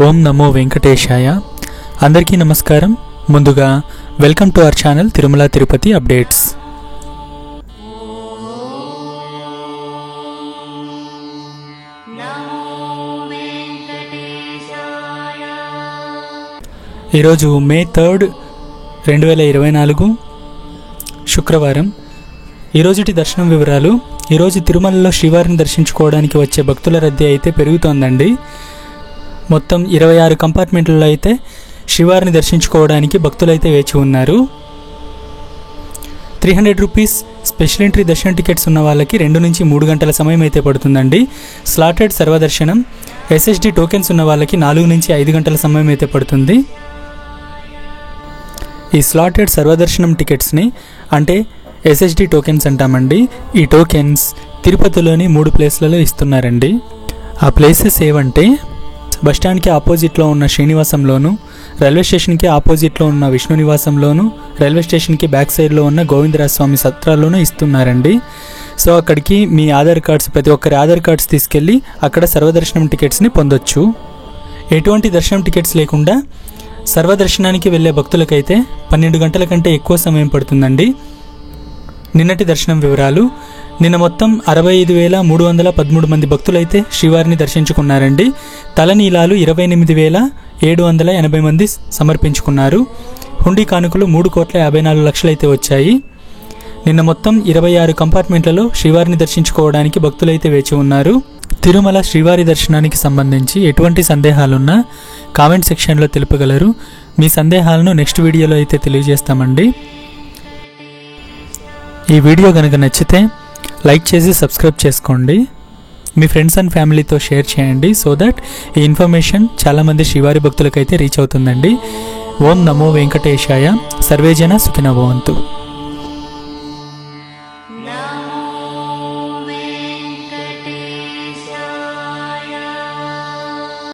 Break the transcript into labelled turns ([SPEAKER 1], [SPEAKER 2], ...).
[SPEAKER 1] ఓం నమో వెంకటేశాయ. అందరికీ నమస్కారం. ముందుగా welcome to our channel Tirumala Tirupati updates. ఈరోజు మే 3, 2024 శుక్రవారం. ఈరోజుటి దర్శనం వివరాలు. ఈరోజు తిరుమలలో శ్రీవారిని దర్శించుకోవడానికి వచ్చే భక్తుల రద్దీ అయితే పెరుగుతోందండి. మొత్తం 26 కంపార్ట్మెంట్లలో అయితే శ్రీవారిని దర్శించుకోవడానికి భక్తులైతే వేచి ఉన్నారు. 300 రూపీస్ స్పెషల్ ఎంట్రీ దర్శన టికెట్స్ ఉన్న వాళ్ళకి 2 నుంచి 3 గంటల సమయం అయితే పడుతుందండి. స్లాటెడ్ సర్వదర్శనం SSD టోకెన్స్ ఉన్న వాళ్ళకి 4 నుంచి 5 గంటల సమయం అయితే పడుతుంది. ఈ స్లాటెడ్ సర్వదర్శనం టికెట్స్ని అంటే SSD టోకెన్స్ అంటామండి. ఈ టోకెన్స్ తిరుపతిలోని 3 ప్లేస్లలో ఇస్తున్నారండి. ఆ ప్లేసెస్ ఏవంటే బస్టాండ్కి ఆపోజిట్లో ఉన్న శ్రీనివాసంలోను, రైల్వే స్టేషన్కి ఆపోజిట్లో ఉన్న విష్ణు నివాసంలోను, రైల్వే స్టేషన్కి బ్యాక్ సైడ్లో ఉన్న గోవిందరాజస్వామి సత్రాల్లోనూ ఇస్తున్నారండి. సో అక్కడికి మీ ఆధార్ కార్డ్స్, ప్రతి ఒక్కరి ఆధార్ కార్డ్స్ తీసుకెళ్ళి అక్కడ సర్వదర్శనం టికెట్స్ని పొందొచ్చు. ఎటువంటి దర్శనం టికెట్స్ లేకుండా సర్వదర్శనానికి వెళ్ళే భక్తులకైతే 12 గంటల కంటే ఎక్కువ సమయం పడుతుందండి. నిన్నటి దర్శనం వివరాలు. నిన్న మొత్తం 65,313 మంది భక్తులైతే శ్రీవారిని దర్శించుకున్నారండి. తలనీలాలు 28,780 మంది సమర్పించుకున్నారు. హుండీ కానుకలు 3,54 లక్షలు అయితే వచ్చాయి. నిన్న మొత్తం 26 కంపార్ట్మెంట్లలో శ్రీవారిని దర్శించుకోవడానికి భక్తులైతే వేచి ఉన్నారు. తిరుమల శ్రీవారి దర్శనానికి సంబంధించి ఎటువంటి సందేహాలున్నా కామెంట్ సెక్షన్లో తెలుపగలరు. మీ సందేహాలను నెక్స్ట్ వీడియోలో అయితే తెలియజేస్తామండి. ఈ వీడియో కనుక నచ్చితే లైక్ చేసి సబ్స్క్రైబ్ చేసుకోండి. మీ ఫ్రెండ్స్ అండ్ ఫ్యామిలీతో షేర్ చేయండి. సో దట్ ఈ ఇన్ఫర్మేషన్ చాలామంది శ్రీవారి భక్తులకైతే రీచ్ అవుతుందండి. ఓం నమో వెంకటేశాయ. సర్వేజన సుఖినో భవంతు.